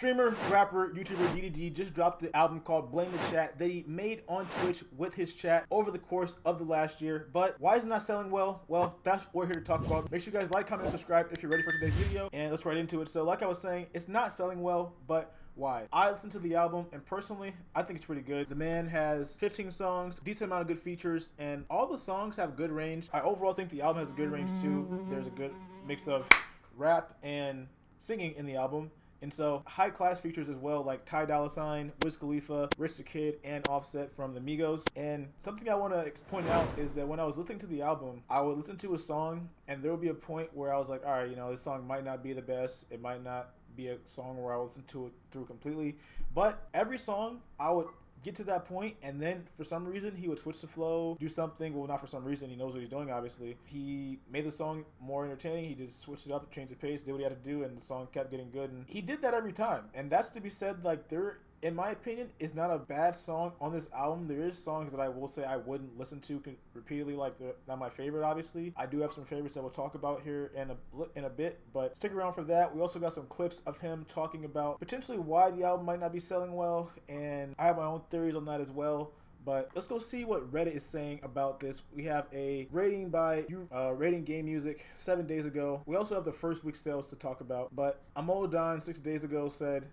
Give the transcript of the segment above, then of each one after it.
Streamer, rapper, YouTuber DDG just dropped the album called Blame the Chat that he made on Twitch with his chat over the course of the last year. But why is it not selling well? Well, that's what we're here to talk about. Make sure you guys like, comment, and subscribe if you're ready for today's video. And let's right into it. So like I was saying, it's not selling well, but why? I listened to the album and personally, I think it's pretty good. The man has 15 songs, decent amount of good features, and all the songs have good range. I overall think the album has a good range too. There's a good mix of rap and singing in the album. And so high class features as well, like Ty Dolla $ign, Wiz Khalifa, Rich the Kid, and Offset from the Migos. And something I want to point out is that when I was listening to the album, I would listen to a song and there would be a point where I was like, all right, you know, this song might not be the best. It might not be a song where I would listen to it through completely. But every song I would get to that point, and then for some reason he would switch the flow, do something. Well, not for some reason, he knows what he's doing, obviously. He made the song more entertaining. He just switched it up, changed the pace, did what he had to do, and the song kept getting good. And he did that every time, and that's to be said. Like, there, in my opinion, is not a bad song on this album. There is songs that I will say I wouldn't listen to repeatedly, like they're not my favorite, obviously. I do have some favorites that we'll talk about here in a bit, but stick around for that. We also got some clips of him talking about potentially why the album might not be selling well, and I have my own theories on that as well. But let's go see what Reddit is saying about this. We have a rating by Rating Game Music 7 days ago. We also have the first week sales to talk about, but Amodon 6 days ago said,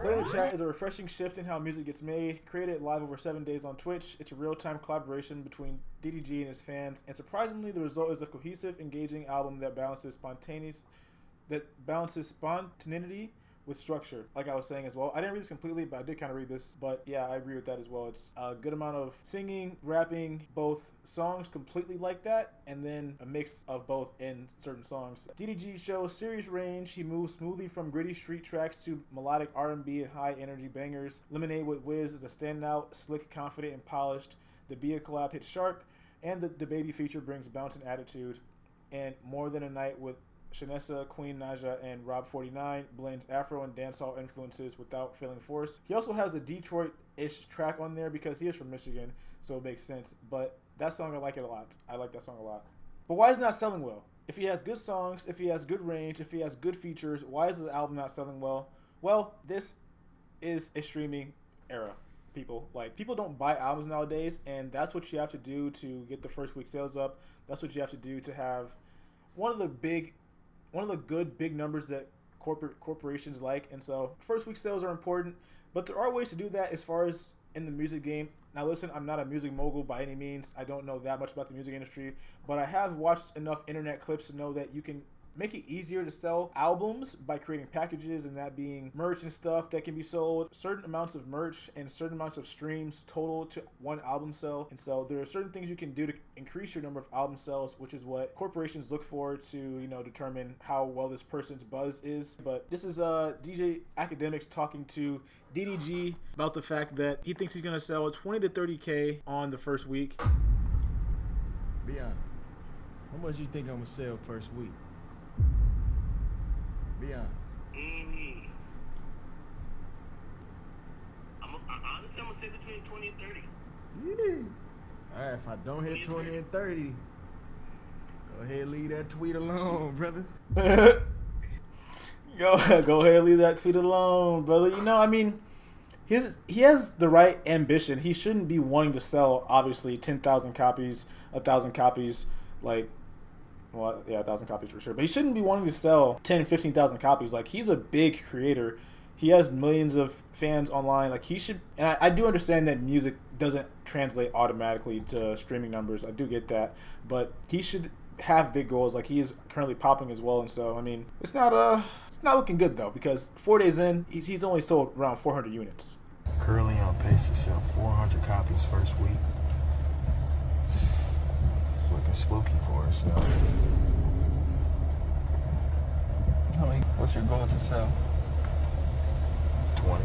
Blame the Chat is a refreshing shift in how music gets made. Created live over 7 days on Twitch. It's a real-time collaboration between DDG and his fans, and surprisingly, the result is a cohesive, engaging album that balances spontaneity with structure. Like I was saying as well, I didn't read this completely, but I did kind of read this. But yeah, I agree with that as well. It's a good amount of singing, rapping, both songs completely like that, and then a mix of both in certain songs. DDG shows serious range. He moves smoothly from gritty street tracks to melodic R&B and high energy bangers. Lemonade with Wiz is a standout, slick, confident, and polished. The Bia collab hits sharp, and the Baby feature brings bounce and attitude. And More Than a Night with Shanessa, Queen Naja, and Rob 49 blends Afro and dancehall influences without feeling forced. He also has a Detroit-ish track on there because he is from Michigan, so it makes sense. But that song, I like it a lot. I like that song a lot. But why is it not selling well? If he has good songs, if he has good range, if he has good features, why is the album not selling well? Well, this is a streaming era, people. Like, people don't buy albums nowadays, and that's what you have to do to get the first week sales up. That's what you have to do to have one of the good big numbers that corporations like. And so first week sales are important, but there are ways to do that as far as in the music game. Now listen, I'm not a music mogul by any means. I don't know that much about the music industry, but I have watched enough internet clips to know that you can make it easier to sell albums by creating packages, and that being merch and stuff that can be sold, certain amounts of merch and certain amounts of streams total to one album sell. And so there are certain things you can do to increase your number of album sales, which is what corporations look for to, you know, determine how well this person's buzz is. But this is DJ Academics talking to DDG about the fact that he thinks he's gonna sell 20 to 30K on the first week. Be honest, how much you think I'm gonna sell first week? Be honest. Honestly, I'm gonna say between 20 and 30. Yeah. All right, if I don't hit 20 and 30, go ahead and leave that tweet alone, brother. Go ahead and leave that tweet alone, brother. You know, I mean, he has the right ambition. He shouldn't be wanting to sell, obviously, 10,000 copies, 1,000 copies, like, well, yeah, 1,000 copies for sure. But he shouldn't be wanting to sell 10, 15,000 copies. Like, he's a big creator. He has millions of fans online. Like, he should, and I do understand that music doesn't translate automatically to streaming numbers. I do get that. But he should have big goals. Like, he is currently popping as well. And so, I mean, it's not looking good, though, because 4 days in, he's only sold around 400 units. Currently on pace to sell 400 copies first week. It's looking spooky for us now. What's your goal to sell? 20.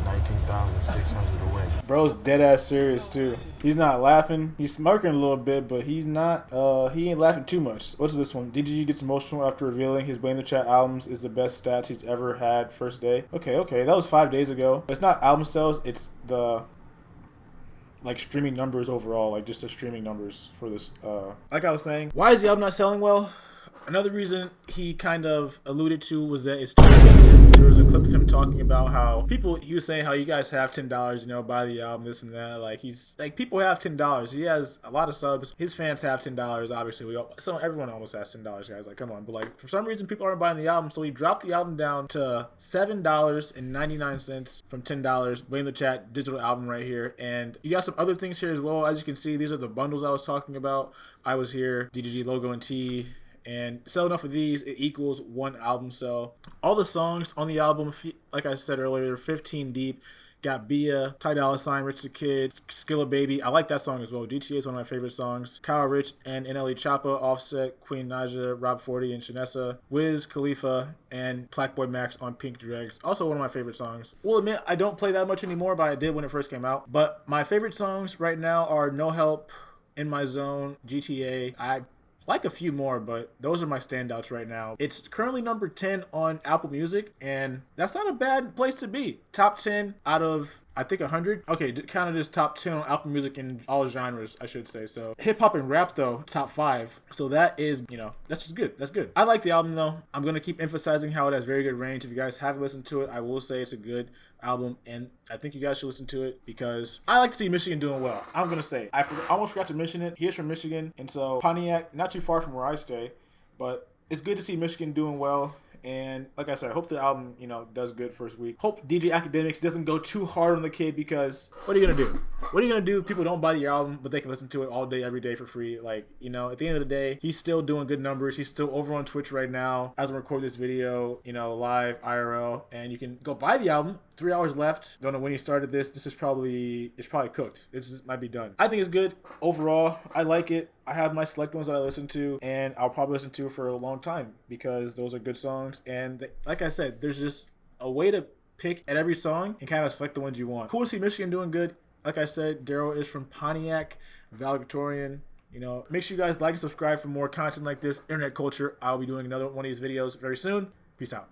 19,600 away. Bro's dead ass serious too. He's not laughing. He's smirking a little bit, but he's not. He ain't laughing too much. What's this one? DDG gets emotional after revealing his Blame the Chat albums is the best stats he's ever had first day. Okay, that was 5 days ago. But it's not album sales. It's the like streaming numbers overall, like just the streaming numbers for this. Like I was saying, why is the album not selling well? Another reason he kind of alluded to was that it's too expensive. there was a clip of him talking about how he was saying how you guys have $10, you know, buy the album, this and that. Like, he's like, people have $10. He has a lot of subs. His fans have $10. Obviously, everyone almost has $10, guys. Like, come on. But like, for some reason, people aren't buying the album, so he dropped the album down to $7.99 from $10. Blame the Chat digital album right here, and you got some other things here as well. As you can see, these are the bundles I was talking about. I Was Here, DDG logo and tee. And sell enough of these, it equals one album sell. All the songs on the album, like I said earlier, 15 deep. Got Bia, Ty Dolla $ign, Rich the Kid, Skilla Baby. I like that song as well. DTA is one of my favorite songs. Kyle Rich and NLE Choppa, Offset, Queen Naja, Rob 40, and Shanessa. Wiz Khalifa and Blackboy Max on Pink Dregs. Also one of my favorite songs. We'll admit I don't play that much anymore, but I did when it first came out. But my favorite songs right now are No Help, In My Zone, GTA. I like a few more, but those are my standouts right now. It's currently number 10 on Apple Music, and that's not a bad place to be. Top 10 out of, I think, 100. Okay, kind of just top 10 on Apple Music in all genres, I should say. So hip hop and rap, though, top 5. So that is, you know, that's just good. That's good. I like the album, though. I'm going to keep emphasizing how it has very good range. If you guys haven't listened to it, I will say it's a good album, and I think you guys should listen to it because I like to see Michigan doing well. I'm going to say, I almost forgot to mention it. He is from Michigan, and so Pontiac, not too far from where I stay, but it's good to see Michigan doing well. And like I said, I hope the album, you know, does good first week. Hope DJ Academics doesn't go too hard on the kid, because what are you going to do? What are you going to do if people don't buy the album, but they can listen to it all day, every day for free? Like, you know, at the end of the day, he's still doing good numbers. He's still over on Twitch right now as I'm recording this video, you know, live, IRL. And you can go buy the album. 3 hours left. Don't know when he started this. It's probably cooked. This might be done. I think it's good. Overall, I like it. I have my select ones that I listen to, and I'll probably listen to for a long time because those are good songs. And like I said, there's just a way to pick at every song and kind of select the ones you want. Cool to see Michigan doing good. Like I said, Daryl is from Pontiac, valedictorian. You know, make sure you guys like and subscribe for more content like this. Internet culture. I'll be doing another one of these videos very soon. Peace out.